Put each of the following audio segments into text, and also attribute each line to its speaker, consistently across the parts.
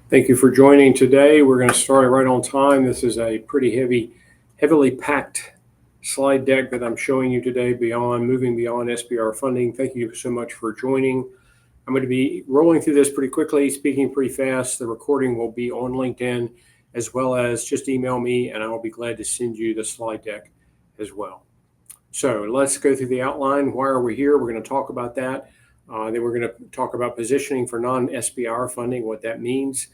Speaker 1: Thank you for joining today. We're going to start right on time. This is a pretty heavily packed slide deck that I'm showing you today moving beyond SBIR funding. Thank you so much for joining. I'm going to be rolling through this pretty quickly, speaking pretty fast. The recording will be on LinkedIn, as well as just email me and I will be glad to send you the slide deck as well. So let's go through the outline. Why are we here? We're going to talk about that. Then we're going to talk about positioning for non-SBIR funding, what that means,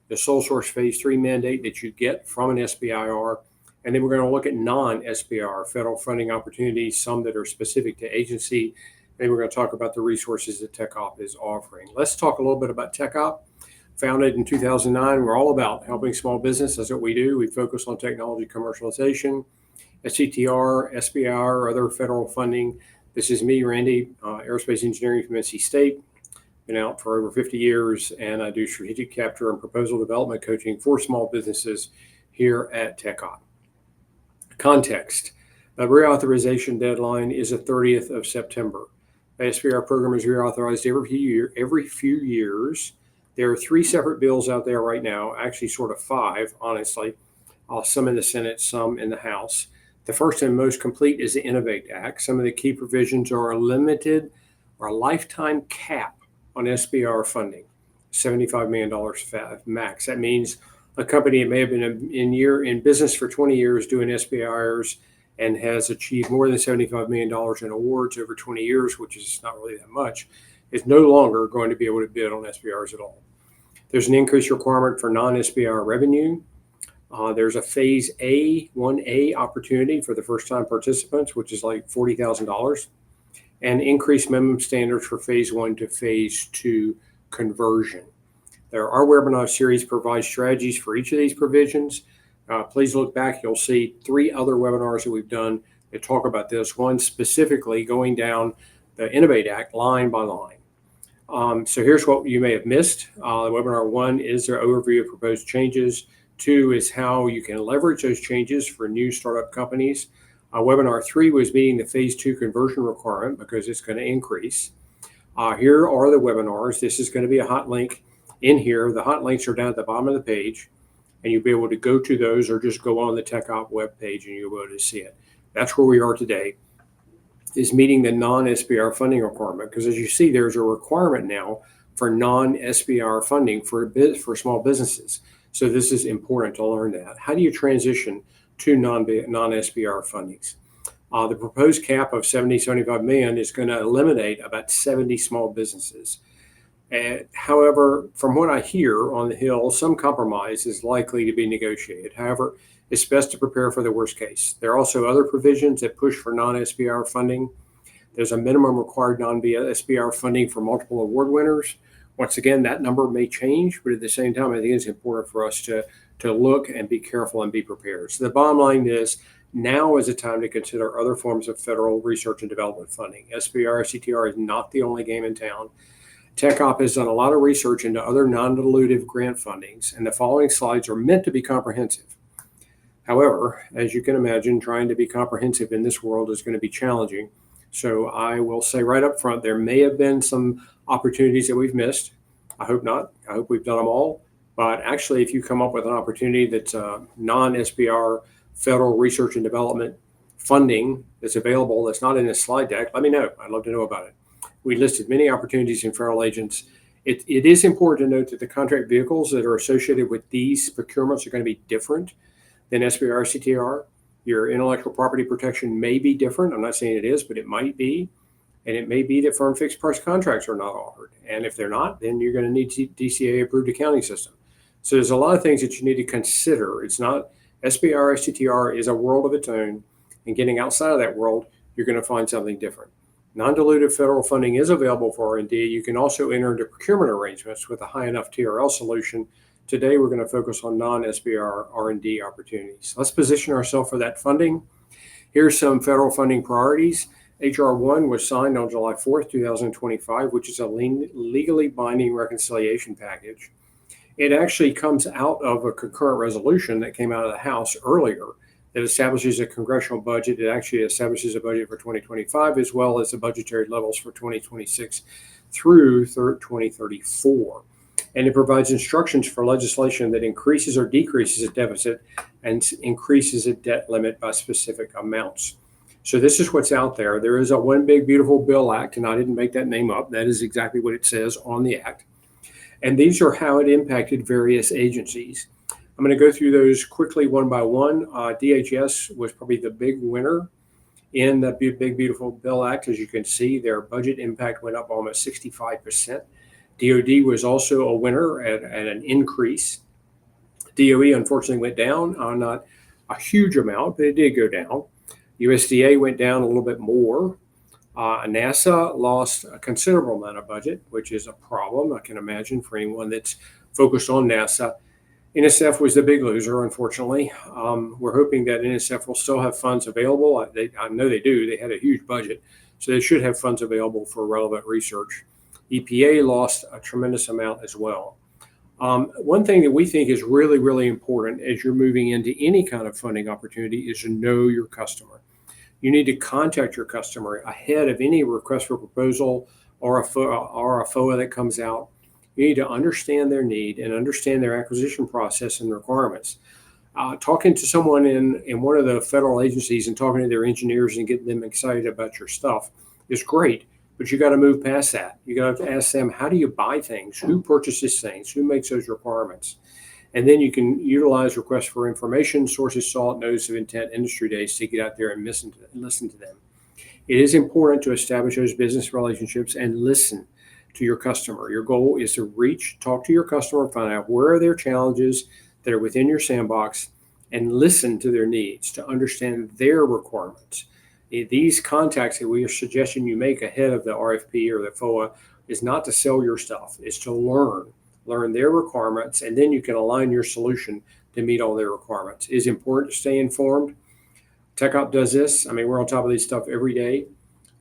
Speaker 1: the sole source phase 3 mandate that you get from an SBIR, and then we're going to look at non-SBIR federal funding opportunities, some that are specific to agency, and then we're going to talk about the resources that TechOp is offering. Let's talk a little bit about TechOp. Founded in 2009, we're all about helping small business. That's what we do. We focus on technology commercialization, SCTR, SBIR, other federal funding. This is me, Randy, aerospace engineering from NC State. Been out for over 50 years, and I do strategic capture and proposal development coaching for small businesses here at TechOp. Context. The reauthorization deadline is the 30th of September. The SBIR program is reauthorized every few years. There are 3 separate bills out there right now, actually sort of 5, honestly, some in the Senate, some in the House. The first and most complete is the Innovate Act. Some of the key provisions are a limited or a lifetime cap on SBIR funding, $75 million max. That means a company that may have been in business for 20 years doing SBIRs and has achieved more than $75 million in awards over 20 years, which is not really that much, is no longer going to be able to bid on SBIRs at all. There's an increased requirement for non-SBIR revenue. There's a phase A, 1A opportunity for the first-time participants, which is like $40,000, and increased minimum standards for phase 1 to phase 2 conversion. Our webinar series provides strategies for each of these provisions. Please look back. You'll see 3 other webinars that we've done that talk about this, one specifically going down the Innovate Act line by line. So here's what you may have missed. Webinar 1 is their overview of proposed changes. 2 is how you can leverage those changes for new startup companies. Webinar 3 was meeting the phase 2 conversion requirement because it's going to increase. Here are the webinars. This is going to be a hot link in here. The hot links are down at the bottom of the page, and you'll be able to go to those or just go on the TechOp webpage and you'll be able to see it. That's where we are today, is meeting the non-SBIR funding requirement, because as you see, there's a requirement now for non-SBIR funding for small businesses. So this is important to learn that. How do you transition to non-SBIR fundings? The proposed cap of $75 million is going to eliminate about 70 small businesses. However, from what I hear on the Hill, some compromise is likely to be negotiated. However, it's best to prepare for the worst case. There are also other provisions that push for non-SBIR funding. There's a minimum required non-SBIR funding for multiple award winners. Once again, that number may change, but at the same time, I think it's important for us to look and be careful and be prepared. So the bottom line is, now is the time to consider other forms of federal research and development funding. SBIR, SCTR is not the only game in town. TechOp has done a lot of research into other non-dilutive grant fundings, and the following slides are meant to be comprehensive. However, as you can imagine, trying to be comprehensive in this world is going to be challenging. So I will say right up front, there may have been some opportunities that we've missed. I hope not. I hope we've done them all. But actually, if you come up with an opportunity that's non-SBIR federal research and development funding that's available, that's not in this slide deck, let me know. I'd love to know about it. We listed many opportunities in federal agents. It is important to note that the contract vehicles that are associated with these procurements are going to be different than SBIR, CTR. Your intellectual property protection may be different. I'm not saying it is, but it might be. And it may be that firm fixed price contracts are not offered. And if they're not, then you're going to need DCA approved accounting system. So there's a lot of things that you need to consider. It's not SBIR, STTR is a world of its own. And getting outside of that world, you're going to find something different. Non-dilutive federal funding is available for R&D. You can also enter into procurement arrangements with a high enough TRL solution. Today, we're going to focus on non-SBIR R&D opportunities. Let's position ourselves for that funding. Here's some federal funding priorities. H.R. 1 was signed on July 4th, 2025, which is a legally binding reconciliation package. It actually comes out of a concurrent resolution that came out of the House earlier that establishes a congressional budget. It actually establishes a budget for 2025 as well as the budgetary levels for 2026 through 2034. And it provides instructions for legislation that increases or decreases a deficit and increases a debt limit by specific amounts. So this is what's out there. There is a One Big Beautiful Bill Act, and I didn't make that name up. That is exactly what it says on the act. And these are how it impacted various agencies. I'm going to go through those quickly one by one. DHS was probably the big winner in the Big Beautiful Bill Act. As you can see, their budget impact went up almost 65%. DOD was also a winner at an increase. DOE unfortunately went down, not a huge amount, but it did go down. USDA went down a little bit more. NASA lost a considerable amount of budget, which is a problem, I can imagine, for anyone that's focused on NASA. NSF was the big loser, unfortunately. We're hoping that NSF will still have funds available. I know they do. They had a huge budget, so they should have funds available for relevant research. EPA lost a tremendous amount as well. One thing that we think is really, really important as you're moving into any kind of funding opportunity is to know your customer. You need to contact your customer ahead of any request for proposal or a FOA that comes out. You need to understand their need and understand their acquisition process and requirements. Talking to someone in one of the federal agencies and talking to their engineers and getting them excited about your stuff is great, but you got to move past that. You got to ask them, how do you buy things? Who purchases things? Who makes those requirements? And then you can utilize requests for information, sources sought, notice of intent, industry days to get out there and listen to them. It is important to establish those business relationships and listen to your customer. Your goal is to talk to your customer, find out where are their challenges that are within your sandbox, and listen to their needs to understand their requirements. These contacts that we are suggesting you make ahead of the RFP or the FOA is not to sell your stuff, it's to learn their requirements, and then you can align your solution to meet all their requirements. It is important to stay informed. TechOp does this. I mean, we're on top of these stuff every day.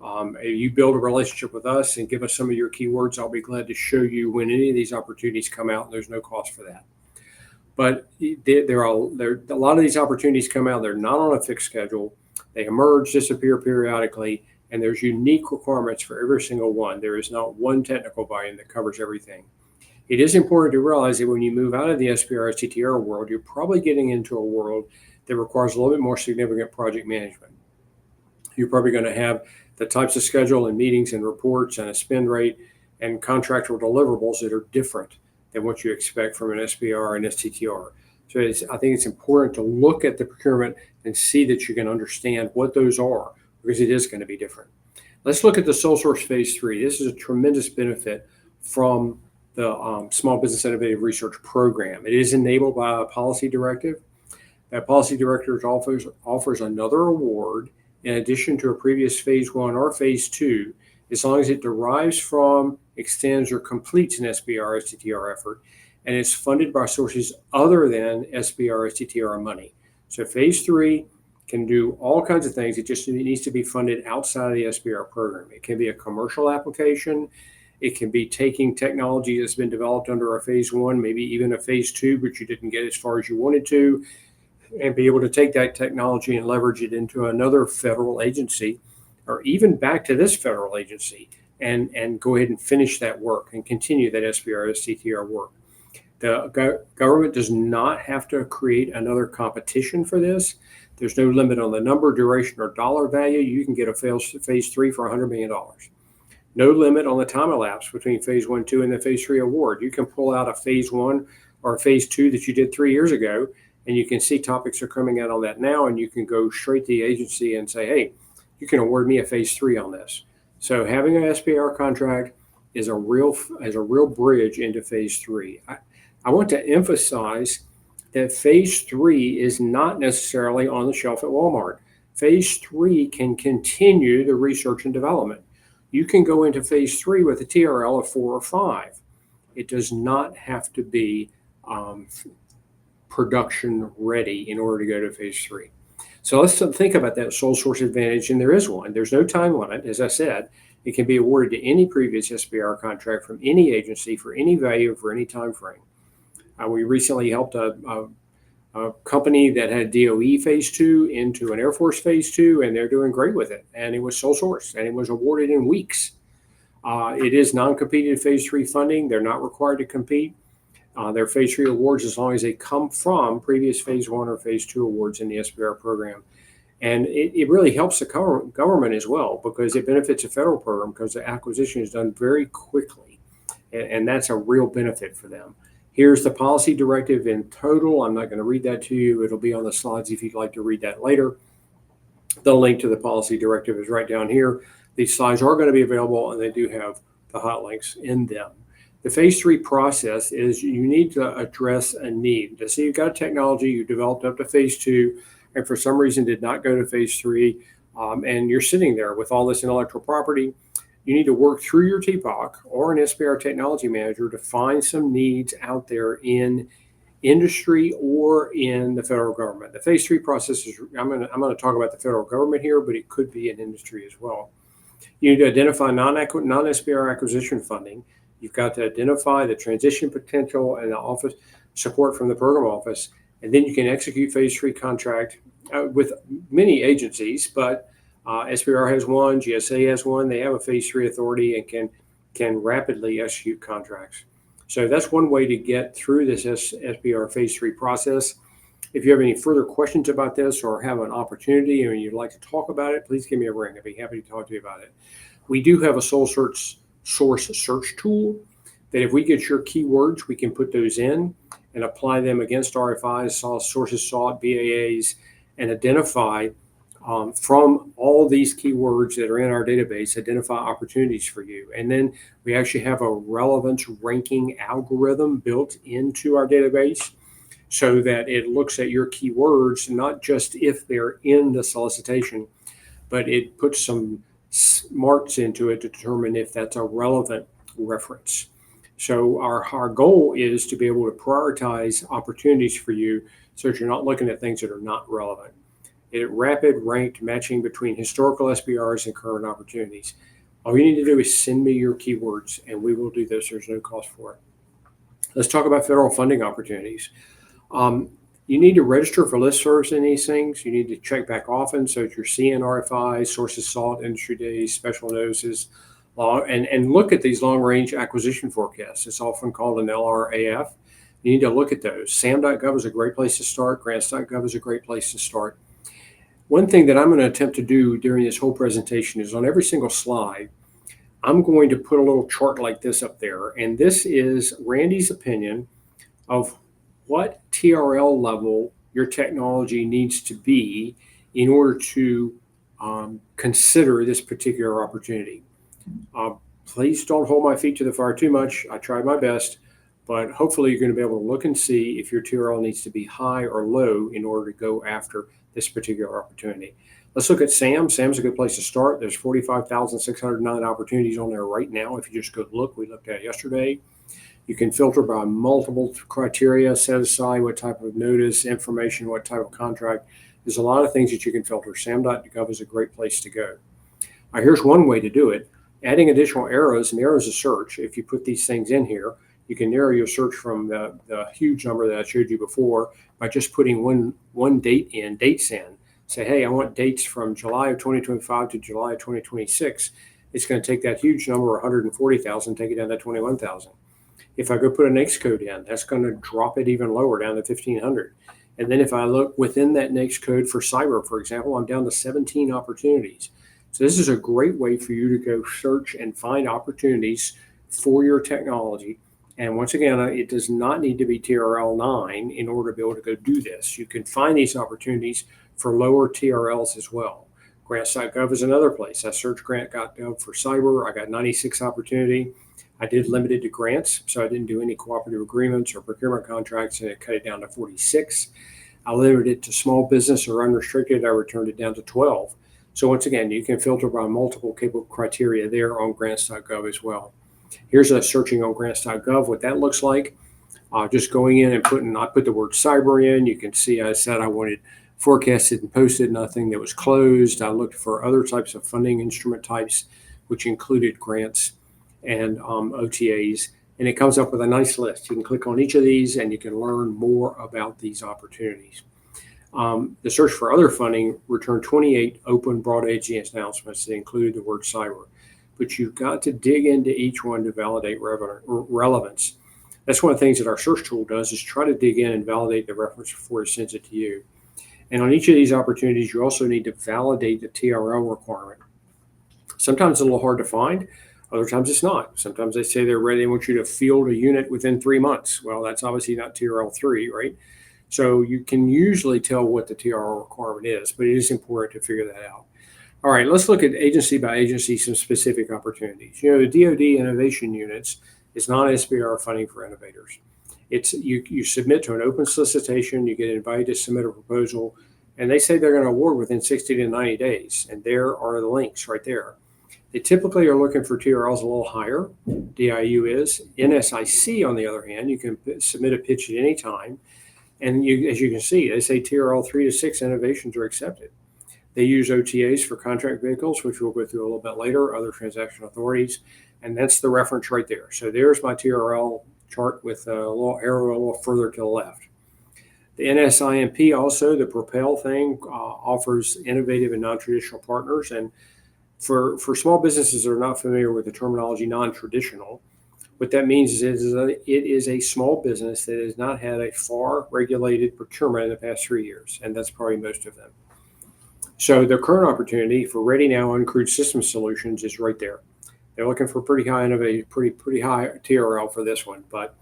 Speaker 1: If you build a relationship with us and give us some of your keywords, I'll be glad to show you when any of these opportunities come out, and there's no cost for that. But there are a lot of these opportunities come out. They're not on a fixed schedule. They emerge, disappear periodically, and there's unique requirements for every single one. There is not one technical volume that covers everything. It is important to realize that when you move out of the SBIR STTR world, you're probably getting into a world that requires a little bit more significant project management. You're probably going to have the types of schedule and meetings and reports and a spend rate and contractual deliverables that are different than what you expect from an SBIR and STTR. So I think it's important to look at the procurement and see that you can understand what those are, because it is going to be different. Let's look at the sole source phase 3. This is a tremendous benefit from the Small Business Innovative Research Program. It is enabled by a policy directive. That policy directive offers another award in addition to a previous phase 1 or phase 2, as long as it derives from, extends, or completes an SBIR STTR effort, and is funded by sources other than SBIR STTR money. So phase 3 can do all kinds of things. It needs to be funded outside of the SBIR program. It can be a commercial application. It can be taking technology that's been developed under a phase 1, maybe even a phase 2, but you didn't get as far as you wanted to, and be able to take that technology and leverage it into another federal agency, or even back to this federal agency, and go ahead and finish that work and continue that SBIR STTR work. The government does not have to create another competition for this. There's no limit on the number, duration, or dollar value. You can get a phase 3 for $100 million. No limit on the time elapsed between phase 1, 2, and the phase 3 award. You can pull out a phase 1 or a phase 2 that you did 3 years ago, and you can see topics are coming out on that now, and you can go straight to the agency and say, hey, you can award me a phase 3 on this. So having an SBIR contract is a real bridge into phase 3. I want to emphasize that phase 3 is not necessarily on the shelf at Walmart. Phase 3 can continue the research and development. You can go into phase 3 with a TRL of 4 or 5. It does not have to be production ready in order to go to phase 3. So let's think about that sole source advantage, and there is one. There's no time limit. As I said, it can be awarded to any previous SBIR contract from any agency for any value for any time frame. We recently helped a company that had DOE phase 2 into an Air Force phase 2, and they're doing great with it. And it was sole source, and it was awarded in weeks. It is non-competed phase 3 funding. They're not required to compete. their phase 3 awards as long as they come from previous phase 1 or phase 2 awards in the SBIR program. And it really helps the government as well, because it benefits the federal program because the acquisition is done very quickly. And that's a real benefit for them. Here's the policy directive in total. I'm not going to read that to you. It'll be on the slides if you'd like to read that later. The link to the policy directive is right down here. These slides are going to be available, and they do have the hot links in them. The phase 3 process is you need to address a need. So you've got technology you developed up to phase 2, and for some reason did not go to phase 3, and you're sitting there with all this intellectual property. You need to work through your TPOC or an SBIR technology manager to find some needs out there in industry or in the federal government. The phase 3 process is, I'm going to talk about the federal government here, but it could be in industry as well. You need to identify non-SBIR acquisition funding. You've got to identify the transition potential and the office support from the program office, and then you can execute phase 3 contract with many agencies, but SBIR has one, GSA has one. They have a phase 3 authority and can rapidly execute contracts. So that's one way to get through this SBIR phase 3 process. If you have any further questions about this or have an opportunity and you'd like to talk about it, please give me a ring. I'd be happy to talk to you about it. We do have a sole source search tool that if we get your keywords, we can put those in and apply them against RFIs, sources sought, BAAs, and identify from all these keywords that are in our database, identify opportunities for you. And then we actually have a relevance ranking algorithm built into our database so that it looks at your keywords, not just if they're in the solicitation, but it puts some marks into it to determine if that's a relevant reference. So our goal is to be able to prioritize opportunities for you so that you're not looking at things that are not relevant. Rapid ranked matching between historical SBIRs and current opportunities. All you need to do is send me your keywords and we will do this. There's no cost for it. Let's talk about federal funding opportunities. You need to register for listservs in these things. You need to check back often so that you're seeing RFIs, sources sought, industry days, special notices, and look at these long-range acquisition forecasts. It's often called an LRAF. You need to look at those. SAM.gov is a great place to start. Grants.gov is a great place to start. One thing that I'm going to attempt to do during this whole presentation is on every single slide, I'm going to put a little chart like this up there. And this is Randy's opinion of what TRL level your technology needs to be in order to consider this particular opportunity. Please don't hold my feet to the fire too much. I tried my best, but hopefully you're going to be able to look and see if your TRL needs to be high or low in order to go after this particular opportunity. Let's look at SAM. SAM's a good place to start. There's 45,609 opportunities on there right now. If you just go look, we looked at it yesterday. You can filter by multiple criteria, set aside what type of notice, information, what type of contract. There's a lot of things that you can filter. SAM.gov is a great place to go. Here's one way to do it. Adding additional arrows narrows the search. If you put these things in here, you can narrow your search from the huge number that I showed you before by just putting one dates in. Say, hey, I want dates from July of 2025 to July of 2026. It's going to take that huge number, 140,000, take it down to 21,000. If I go put a NAICS code in, that's going to drop it even lower, down to 1,500. And then if I look within that NAICS code for cyber, for example, I'm down to 17 opportunities. So this is a great way for you to go search and find opportunities for your technology. And once again, it does not need to be TRL 9 in order to be able to go do this. You can find these opportunities for lower TRLs as well. Grants.gov is another place. I searched grant.gov for cyber. I got 96 opportunity. I did limit it to grants, so I didn't do any cooperative agreements or procurement contracts, and it cut it down to 46. I limited it to small business or unrestricted. I returned it down to 12. So once again, you can filter by multiple capable criteria there on grants.gov as well. Here's a searching on grants.gov, what that looks like. Just going in and I put the word cyber in. You can see I said I wanted forecasted and posted, nothing that was closed. I looked for other types of funding instrument types, which included grants and OTAs, and it comes up with a nice list. You can click on each of these and you can learn more about these opportunities. The search for other funding returned 28 open broad agency announcements that included the word cyber, but you've got to dig into each one to validate relevance. That's one of the things that our search tool does, is try to dig in and validate the reference before it sends it to you. And on each of these opportunities, you also need to validate the TRL requirement. Sometimes it's a little hard to find. Other times it's not. Sometimes they say they're ready. They want you to field a unit within 3 months. Well, that's obviously not TRL3, right? So you can usually tell what the TRL requirement is, but it is important to figure that out. All right, let's look at agency by agency, some specific opportunities. The DoD innovation units is non-SBIR funding for innovators. It's you submit to an open solicitation, you get invited to submit a proposal, and they say they're going to award within 60 to 90 days. And there are the links right there. They typically are looking for TRLs a little higher. DIU is. NSIC, on the other hand, you can submit a pitch at any time. And as you can see, they say TRL 3 to 6 innovations are accepted. They use OTAs for contract vehicles, which we'll go through a little bit later, other transaction authorities. And that's the reference right there. So there's my TRL chart with a little arrow a little further to the left. The NSIMP also, the Propel thing, offers innovative and non-traditional partners. And for small businesses that are not familiar with the terminology non-traditional, what that means is it is a small business that has not had a FAR regulated procurement in the past 3 years, and that's probably most of them. So the current opportunity for Ready Now Uncrewed System Solutions is right there. They're looking for pretty high high TRL for this one, but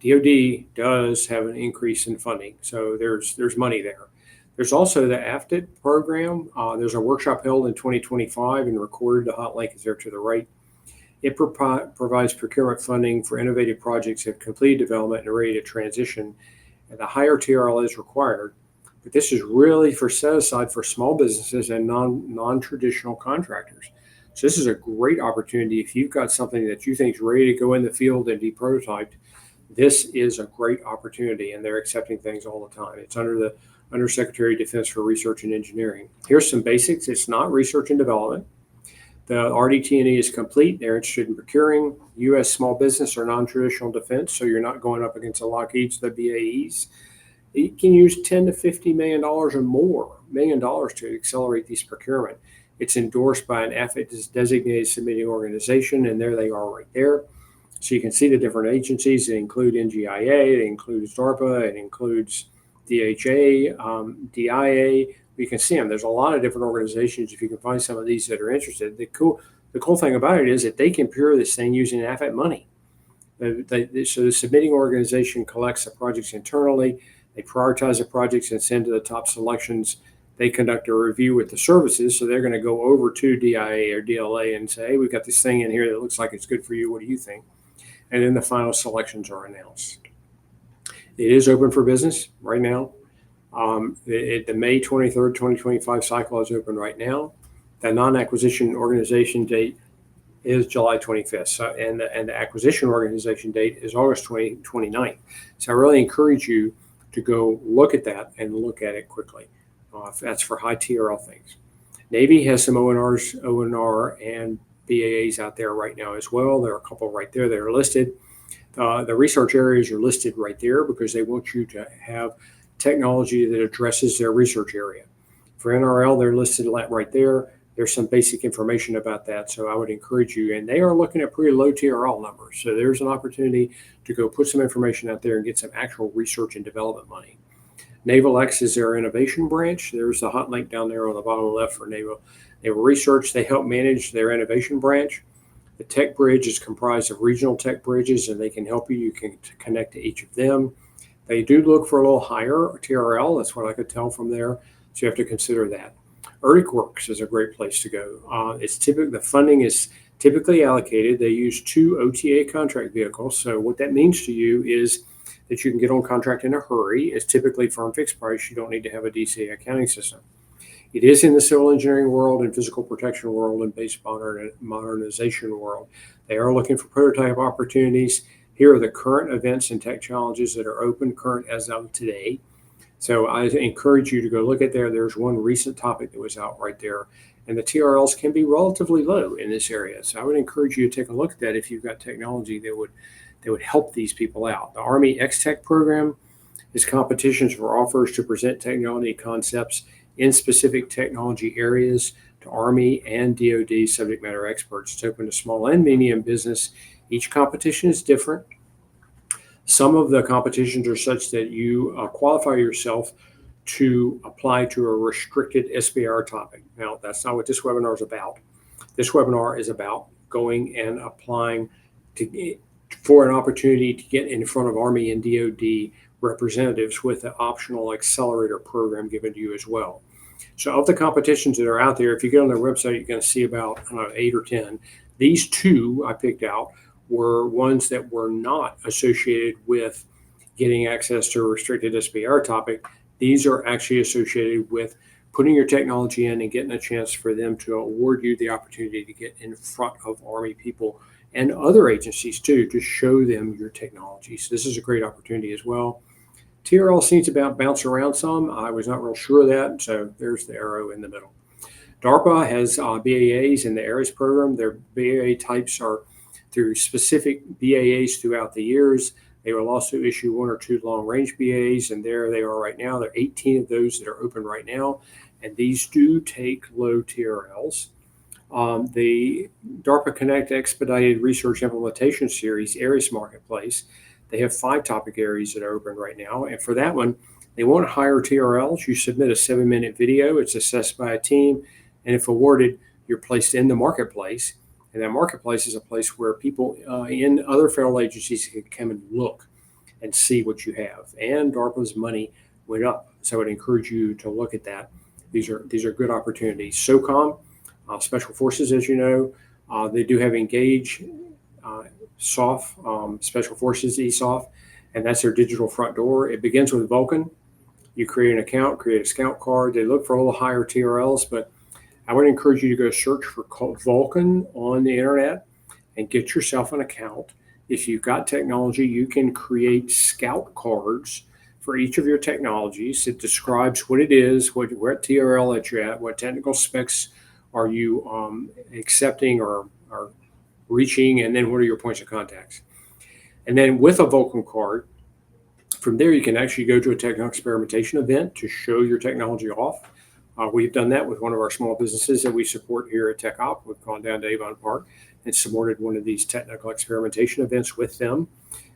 Speaker 1: DoD does have an increase in funding, so there's money there. There's also the AFTIT program. There's a workshop held in 2025 and recorded. The hot link is there to the right. It provides procurement funding for innovative projects that have completed development and are ready to transition. And the higher TRL is required, but this is really set aside for small businesses and non-traditional contractors. So this is a great opportunity. If you've got something that you think is ready to go in the field and be prototyped, this is a great opportunity, and they're accepting things all the time. It's under the Undersecretary of Defense for Research and Engineering. Here's some basics. It's not research and development. The RDT&E is complete. They're interested in procuring U.S. small business or non-traditional defense, so you're not going up against the Lockheeds, the BAEs. You can use $10 to $50 million or more to accelerate these procurement. It's endorsed by an AFIT designated submitting organization, and there they are right there. So you can see the different agencies. They include NGIA, it includes DARPA, it includes DHA, DIA. You can see them. There's a lot of different organizations. If you can find some of these that are interested, the cool thing about it is that they can procure this thing using AFIT money. So the submitting organization collects the projects internally. They prioritize the projects and send to the top selections. They conduct a review with the services. So they're going to go over to DIA or DLA and say, hey, we've got this thing in here that looks like it's good for you. What do you think? And then the final selections are announced. It is open for business right now. The May 23rd, 2025 cycle is open right now. The non-acquisition organization date is July 25th. So, and the acquisition organization date is August 29th. So I really encourage you to go look at that and look at it quickly. If that's for high TRL things. Navy has some ONR and BAAs out there right now as well. There are a couple right there that are listed. The research areas are listed right there because they want you to have technology that addresses their research area. For NRL, they're listed right there. There's some basic information about that, so I would encourage you. And they are looking at pretty low TRL numbers, so there's an opportunity to go put some information out there and get some actual research and development money. Naval X is their innovation branch. There's the hot link down there on the bottom left for Naval Research. They help manage their innovation branch. The Tech Bridge is comprised of regional tech bridges, and they can help you. You can connect to each of them. They do look for a little higher TRL. That's what I could tell from there. So you have to consider that. ERDIC is a great place to go. The funding is typically allocated. They use 2 OTA contract vehicles. So what that means to you is that you can get on contract in a hurry. It's typically firm fixed price. You don't need to have a DCA accounting system. It is in the civil engineering world and physical protection world and base modernization world. They are looking for prototype opportunities. Here are the current events and tech challenges that are open, current as of today. So I encourage you to go look at there. There's one recent topic that was out right there. And the TRLs can be relatively low in this area. So I would encourage you to take a look at that if you've got technology that would help these people out. The Army X-Tech program is competitions for offers to present technology concepts in specific technology areas to Army and DoD subject matter experts. It's open to small and medium business. Each competition is different. Some of the competitions are such that you qualify yourself to apply to a restricted SBIR topic. Now, that's not what this webinar is about. This webinar is about going and applying for an opportunity to get in front of Army and DoD representatives with an optional accelerator program given to you as well. So of the competitions that are out there, if you get on their website, you're going to see about 8 or 10. These two I picked out were ones that were not associated with getting access to a restricted SBIR topic. These are actually associated with putting your technology in and getting a chance for them to award you the opportunity to get in front of Army people and other agencies too, to show them your technology. So this is a great opportunity as well. TRL seems to bounce around some. I was not real sure of that, so there's the arrow in the middle. DARPA has BAAs in the ARIS program. Their BAA types are through specific BAAs throughout the years. They will also issue 1 or 2 long-range BAAs, and there they are right now. There are 18 of those that are open right now, and these do take low TRLs. The DARPA Connect Expedited Research Implementation Series, ARIS Marketplace, they have 5 topic areas that are open right now. And for that one, they want higher TRLs. You submit a 7-minute video. It's assessed by a team. And if awarded, you're placed in the marketplace. And that marketplace is a place where people in other federal agencies can come and look and see what you have. And DARPA's money went up. So I would encourage you to look at that. These are good opportunities. SOCOM, Special Forces, as you know, they do have Engage, SOF, Special Forces, ESOF, and that's their digital front door. It begins with Vulcan. You create an account, create a scout card. They look for a little higher TRLs, but I would encourage you to go search for Vulcan on the internet and get yourself an account. If you've got technology, you can create scout cards for each of your technologies. It describes what it is, what TRL that you're at, what technical specs are you accepting or reaching, and then what are your points of contacts. And then with a Vulcan card, from there you can actually go to a technical experimentation event to show your technology off. We've done that with one of our small businesses that we support here at TechOp. We've gone down to Avon Park and supported one of these technical experimentation events with them,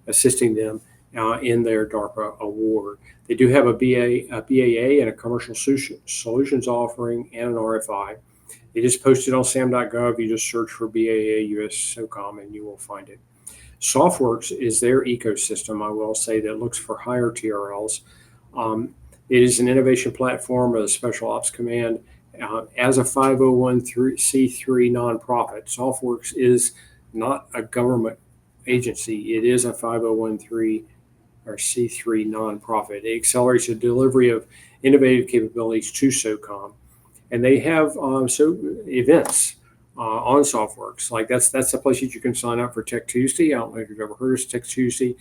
Speaker 1: assisting them in their DARPA award. They do have a BAA and a commercial solutions offering and an RFI. They just posted on SAM.gov. You just search for BAA US SOCOM and you will find it. SoftWorks is their ecosystem, I will say, that looks for higher TRLs. It is an innovation platform of the Special Ops Command. As a 501c3 nonprofit, SoftWorks is not a government agency. It is a 501c3 nonprofit. It accelerates the delivery of innovative capabilities to SOCOM. And they have events on SoftWorks. Like that's the place that you can sign up for Tech Tuesday. I don't know if you've ever heard of Tech Tuesday,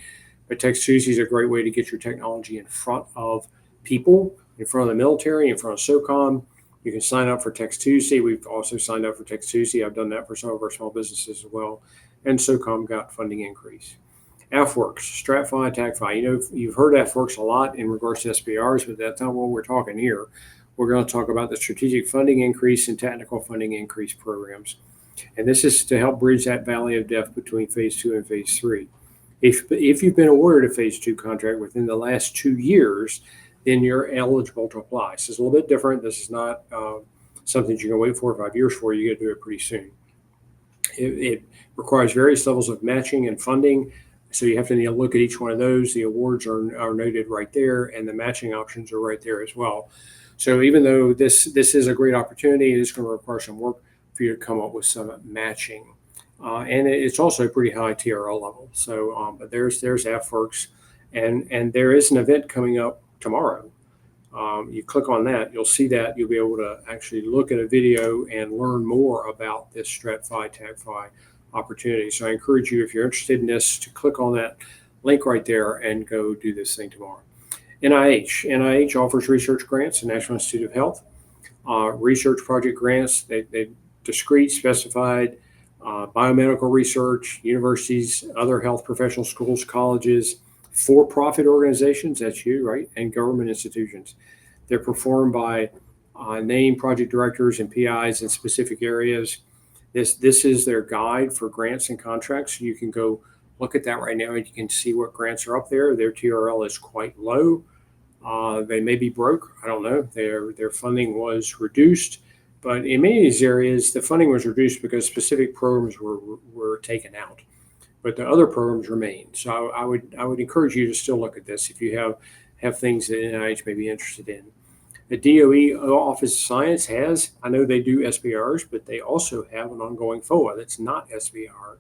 Speaker 1: but Tech Tuesday is a great way to get your technology in front of people, in front of the military, in front of SOCOM. You can sign up for Tech Tuesday. We've also signed up for Tech Tuesday. I've done that for some of our small businesses as well. And SOCOM got funding increase. AFWorks, StratFi, TACFi. You know, you've heard AFWorks a lot in regards to SBIRs, but that's not what we're talking here. We're going to talk about the strategic funding increase and technical funding increase programs. And this is to help bridge that valley of death between phase 2 and phase 3. If you've been awarded a phase 2 contract within the last 2 years, then you're eligible to apply. This is a little bit different. This is not something you're going to wait 4 or 5 years for. You got to do it pretty soon. It requires various levels of matching and funding. So you have to look at each one of those. The awards are noted right there, and the matching options are right there as well. So even though this is a great opportunity, it is going to require some work for you to come up with some matching. And it's also a pretty high TRL level. So, but there's AFWorks, and there is an event coming up tomorrow. You click on that, you'll see that. You'll be able to actually look at a video and learn more about this StratFi, TACFi opportunity. So I encourage you, if you're interested in this, to click on that link right there and go do this thing tomorrow. NIH offers research grants to National Institute of Health. Research project grants, they discrete, specified, biomedical research, universities, other health professional schools, colleges, for-profit organizations, that's you, right, and government institutions. They're performed by named project directors and PIs in specific areas. This is their guide for grants and contracts. You can go look at that right now and you can see what grants are up there. Their TRL is quite low. They may be broke. I don't know. Their funding was reduced, but in many of these areas, the funding was reduced because specific programs were taken out, but the other programs remain. So I would encourage you to still look at this if you have things that NIH may be interested in. The DOE Office of Science has, I know they do SBIRs, but they also have an ongoing FOA that's not SBIR.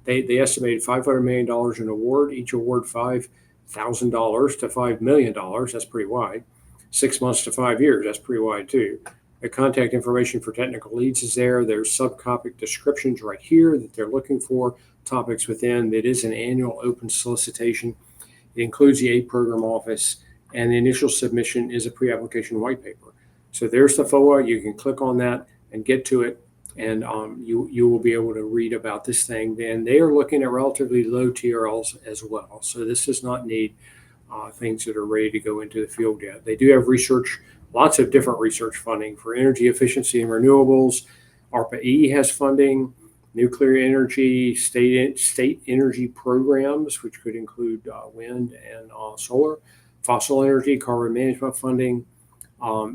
Speaker 1: They estimated $500 million in award, each award $5,000 to $5 million. That's pretty wide. 6 months to 5 years. That's pretty wide too. The contact information for technical leads is there. There's subtopic descriptions right here that they're looking for, topics within. It is an annual open solicitation. It includes the aid program office, and the initial submission is a pre-application white paper. So there's the FOA. You can click on that and get to it, and you will be able to read about this thing. Then they are looking at relatively low TRLs as well. So this does not need things that are ready to go into the field yet. They do have research, lots of different research funding for energy efficiency and renewables. ARPA-E has funding, nuclear energy, state energy programs, which could include wind and solar, fossil energy, carbon management funding.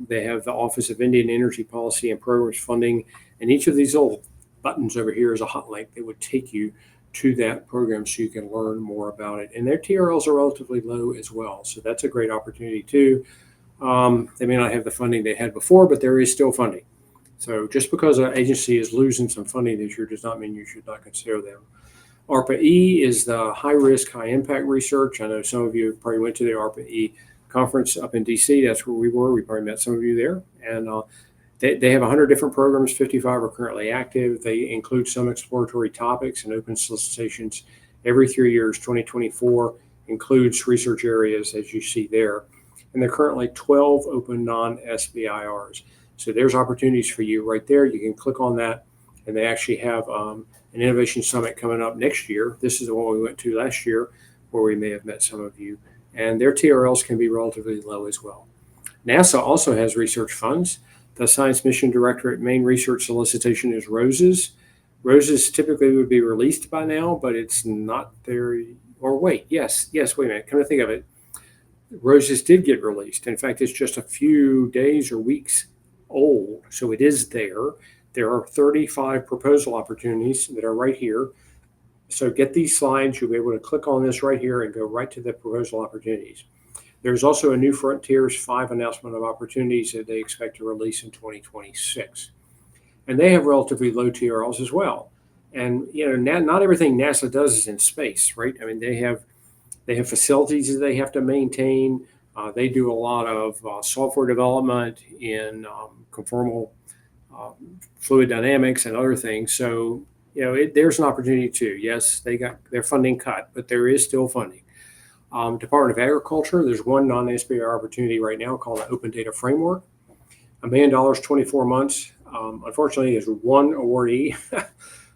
Speaker 1: They have the Office of Indian Energy Policy and Programs funding, and each of these little buttons over here is a hot link that would take you to that program so you can learn more about it. And their TRLs are relatively low as well, so that's a great opportunity too. They may not have the funding they had before, but there is still funding. So just because an agency is losing some funding this year does not mean you should not consider them. ARPA-E is the high-risk, high-impact research. I know some of you probably went to the ARPA-E conference up in D.C. That's where we were. We probably met some of you there. And they have 100 different programs. 55 are currently active. They include some exploratory topics and open solicitations every 3 years. 2024 includes research areas, as you see there. And there are currently 12 open non-SBIRs. So there's opportunities for you right there. You can click on that, and they actually have an innovation summit coming up next year. This is the one we went to last year, where we may have met some of you. And their TRLs can be relatively low as well. NASA also has research funds. The Science Mission Directorate main research solicitation is ROSES. ROSES typically would be released by now, but it's not there. Or wait, yes, wait a minute. Come to think of it, ROSES did get released. In fact, it's just a few days or weeks old, so it is there. There are 35 proposal opportunities that are right here. So get these slides. You'll be able to click on this right here and go right to the proposal opportunities. There's also a New Frontiers 5 announcement of opportunities that they expect to release in 2026. And they have relatively low TRLs as well. And not everything NASA does is in space, right? I mean, they have facilities that they have to maintain. They do a lot of software development in conformal fluid dynamics and other things. So, there's an opportunity too. Yes, they got their funding cut, but there is still funding. Department of Agriculture, there's one non-SBIR opportunity right now called the Open Data Framework. $1 million, 24 months. Unfortunately, there's one awardee.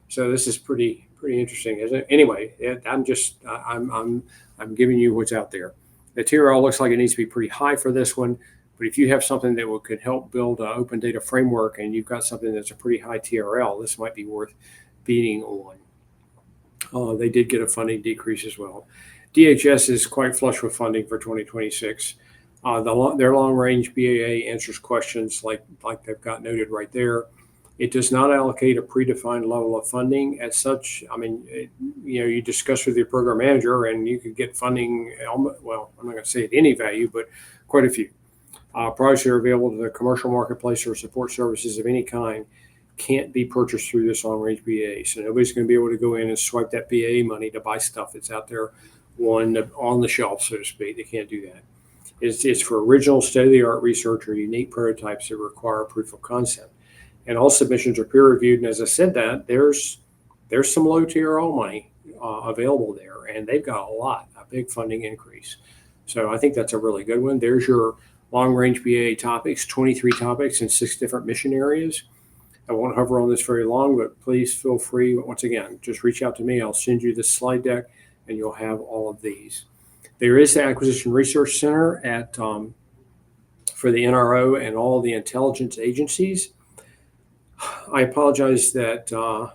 Speaker 1: So this is pretty interesting, isn't it? Anyway, I'm giving you what's out there. The TRL looks like it needs to be pretty high for this one, but if you have something that could help build an open data framework and you've got something that's a pretty high TRL, this might be worth beating on. They did get a funding decrease as well. DHS is quite flush with funding for 2026. Their long-range BAA answers questions like they've got noted right there. It does not allocate a predefined level of funding as such. I mean, you discuss with your program manager and you could get funding, well, I'm not going to say at any value, but quite a few. Products that are available to the commercial marketplace or support services of any kind can't be purchased through this long-range BAA. So nobody's going to be able to go in and swipe that BAA money to buy stuff that's out there on the shelf, so to speak. They can't do that. It's for original state-of-the-art research or unique prototypes that require proof of concept. And all submissions are peer-reviewed. And as I said that, there's some low TRL money available there, and they've got a big funding increase. So I think that's a really good one. There's your long-range BAA topics, 23 topics in 6 different mission areas. I won't hover on this very long, but please feel free, once again, just reach out to me. I'll send you the slide deck, and you'll have all of these. There is the Acquisition Research Center for the NRO and all the intelligence agencies. I apologize that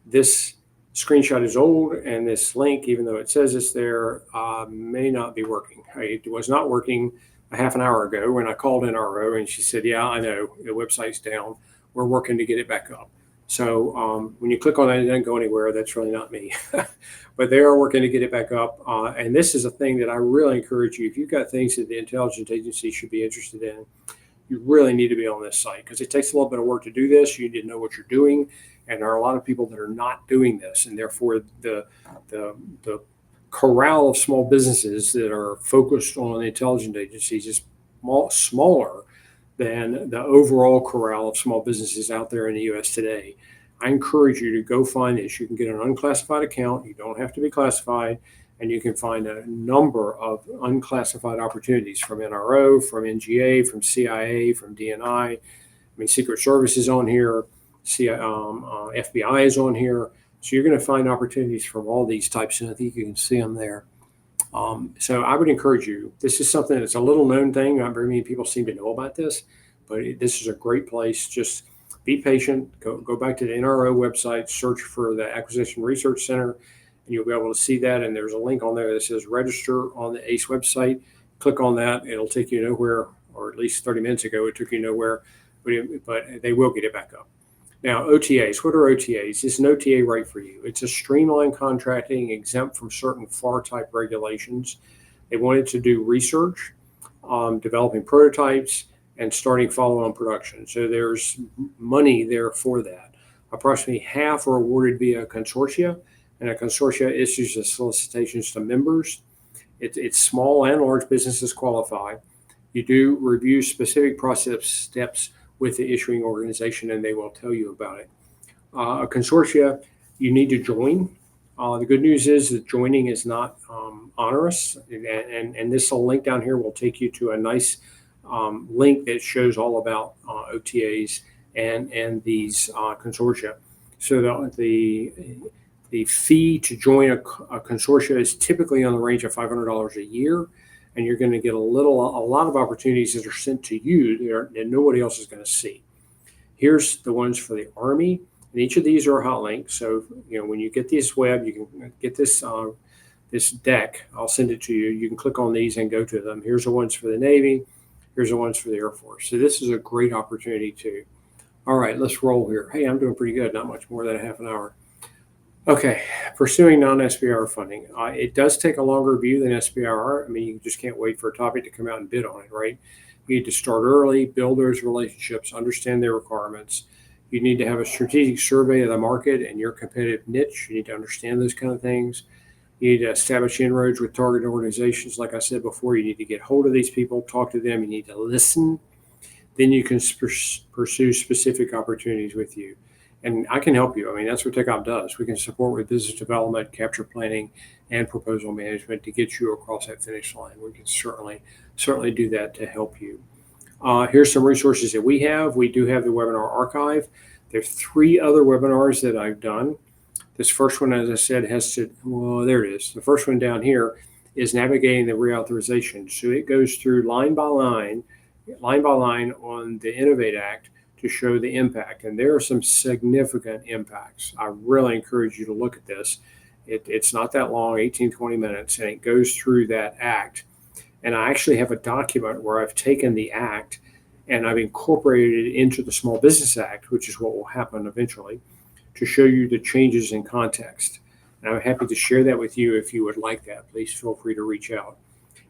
Speaker 1: this screenshot is old, and this link, even though it says it's there, may not be working. It was not working a half an hour ago when I called NRO, and she said, yeah, I know, the website's down. We're working to get it back up. So when you click on that, it doesn't go anywhere. That's really not me. But they are working to get it back up. And this is a thing that I really encourage you. If you've got things that the intelligence agency should be interested in, you really need to be on this site, because it takes a little bit of work to do this. You need to know what you're doing. And there are a lot of people that are not doing this. And therefore, the corral of small businesses that are focused on the intelligence agencies is smaller than the overall corral of small businesses out there in the U.S. today. I encourage you to go find this. You can get an unclassified account. You don't have to be classified. And you can find a number of unclassified opportunities from NRO, from NGA, from CIA, from DNI. I mean, Secret Service is on here. FBI is on here. So you're going to find opportunities from all these types, and I think you can see them there. So I would encourage you. This is something that's a little known thing. Not very many people seem to know about this, but this is a great place. Just be patient. Go back to the NRO website, search for the Acquisition Research Center, and you'll be able to see that. And there's a link on there that says register on the ACE website. Click on that. It'll take you nowhere, or at least 30 minutes ago, it took you nowhere, but they will get it back up. Now, OTAs. What are OTAs? Is an OTA right for you? It's a streamlined contracting exempt from certain FAR type regulations. They wanted to do research, developing prototypes, and starting follow-on production. So there's money there for that. Approximately half are awarded via consortia, and a consortia issues the solicitations to members. It's small and large businesses qualify. You do review specific process steps with the issuing organization, and they will tell you about it. A consortia, you need to join. The good news is that joining is not onerous, and this link down here will take you to a nice link that shows all about OTAs and these consortia. So the fee to join a consortia is typically on the range of $500 a year, and you're going to get a lot of opportunities that are sent to you that nobody else is going to see. Here's the ones for the Army, and each of these are hot links. So when you get this web, you can get this this deck. I'll send it to you. You can click on these and go to them. Here's the ones for the Navy. Here's the ones for the Air Force. So this is a great opportunity too. All right, let's roll here. Hey, I'm doing pretty good. Not much more than a half an hour. Okay, pursuing non-SBIR funding. It does take a longer view than SBIR. I mean, you just can't wait for a topic to come out and bid on it, right? You need to start early, build those relationships, understand their requirements. You need to have a strategic survey of the market and your competitive niche. You need to understand those kind of things. You need to establish inroads with target organizations. Like I said before, you need to get hold of these people, talk to them. You need to listen. Then you can pursue specific opportunities with you. And I can help you. I mean, that's what TechOp does. We can support with business development, capture planning, and proposal management to get you across that finish line. We can certainly do that to help you. Here's some resources that we have. We do have the webinar archive. There's 3 other webinars that I've done. This first one, as I said, there it is. The first one down here is navigating the reauthorization. So it goes through line by line on the Innovate Act to show the impact. And there are some significant impacts. I really encourage you to look at this. It's not that long, 18, 20 minutes, and it goes through that act. And I actually have a document where I've taken the act and I've incorporated it into the Small Business Act, which is what will happen eventually, to show you the changes in context. And I'm happy to share that with you if you would like that. Please feel free to reach out.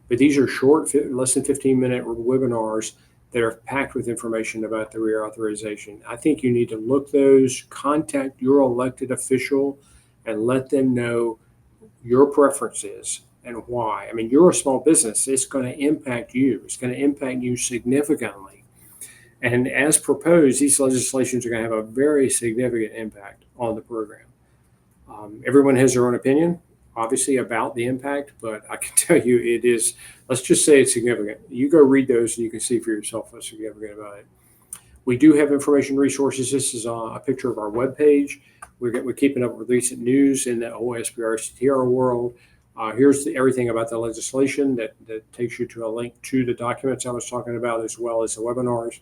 Speaker 1: But these are short, less than 15-minute webinars that are packed with information about the reauthorization. I think you need to look those, contact your elected official, and let them know your preferences and why. I mean, you're a small business. It's going to impact you. It's going to impact you significantly. And as proposed, these legislations are going to have a very significant impact on the program. Everyone has their own opinion, obviously, about the impact, but I can tell you it is, let's just say it's significant. You go read those and you can see for yourself what's significant about it. We do have information resources. This is a picture of our webpage. We're keeping up with recent news in the whole SBIR CTR world. Here's everything about the legislation that takes you to a link to the documents I was talking about, as well as the webinars.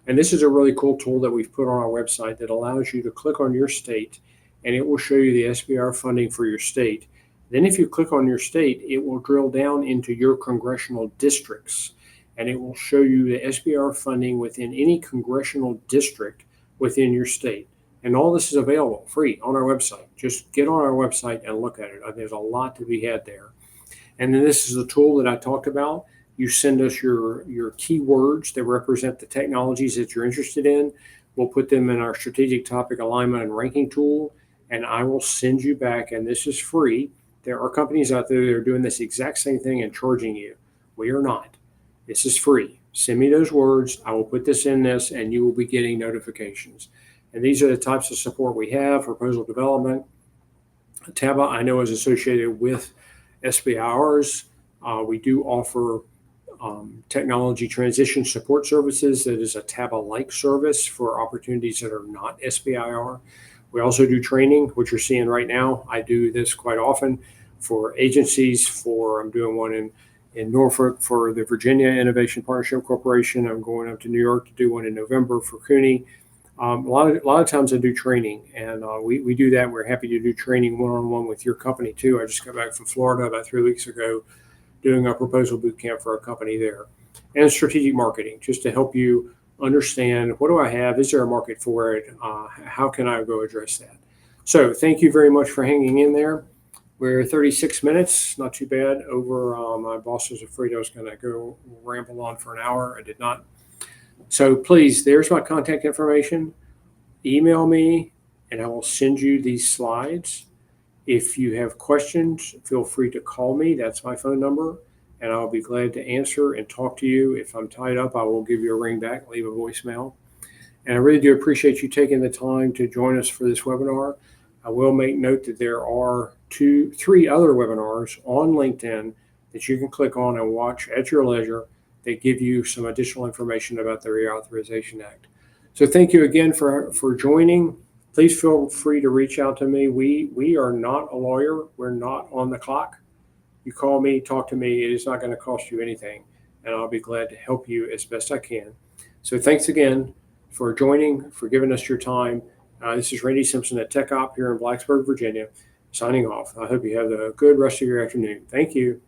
Speaker 1: And this is a really cool tool that we've put on our website that allows you to click on your state and it will show you the SBIR funding for your state. Then if you click on your state, it will drill down into your congressional districts, and it will show you the SBIR funding within any congressional district within your state. And all this is available free on our website. Just get on our website and look at it. There's a lot to be had there. And then this is the tool that I talked about. You send us your keywords that represent the technologies that you're interested in. We'll put them in our strategic topic alignment and ranking tool, and I will send you back, and this is free. There are companies out there that are doing this exact same thing and charging you. We are not. This is free. Send me those words. I will put this in this, and you will be getting notifications. And these are the types of support we have: proposal development. TABA, I know, is associated with SBIRs. We do offer technology transition support services. That is a TABA-like service for opportunities that are not SBIR. We also do training, which you're seeing right now. I do this quite often for agencies. I'm doing one in Norfolk for the Virginia Innovation Partnership Corporation. I'm going up to New York to do one in November for CUNY. A lot of times I do training, and we do that. We're happy to do training one-on-one with your company too. I just got back from Florida about 3 weeks ago doing a proposal boot camp for a company there. And strategic marketing, just to help you understand, what do I have? Is there a market for it? How can I go address that? So thank you very much for hanging in there. We're 36 minutes, not too bad over. My boss was afraid I was going to go ramble on for an hour. I did not. So please, there's my contact information. Email me, and I will send you these slides. If you have questions, feel free to call me. That's my phone number, and I'll be glad to answer and talk to you. If I'm tied up, I will give you a ring back, leave a voicemail. And I really do appreciate you taking the time to join us for this webinar. I will make note that there are 3 other webinars on LinkedIn that you can click on and watch at your leisure. They give you some additional information about the Reauthorization Act. So thank you again for joining. Please feel free to reach out to me. We are not a lawyer. We're not on the clock. You call me, talk to me. It is not going to cost you anything, and I'll be glad to help you as best I can. So thanks again for joining, for giving us your time. This is Randy Simpson at TechOp here in Blacksburg, Virginia, signing off. I hope you have a good rest of your afternoon. Thank you.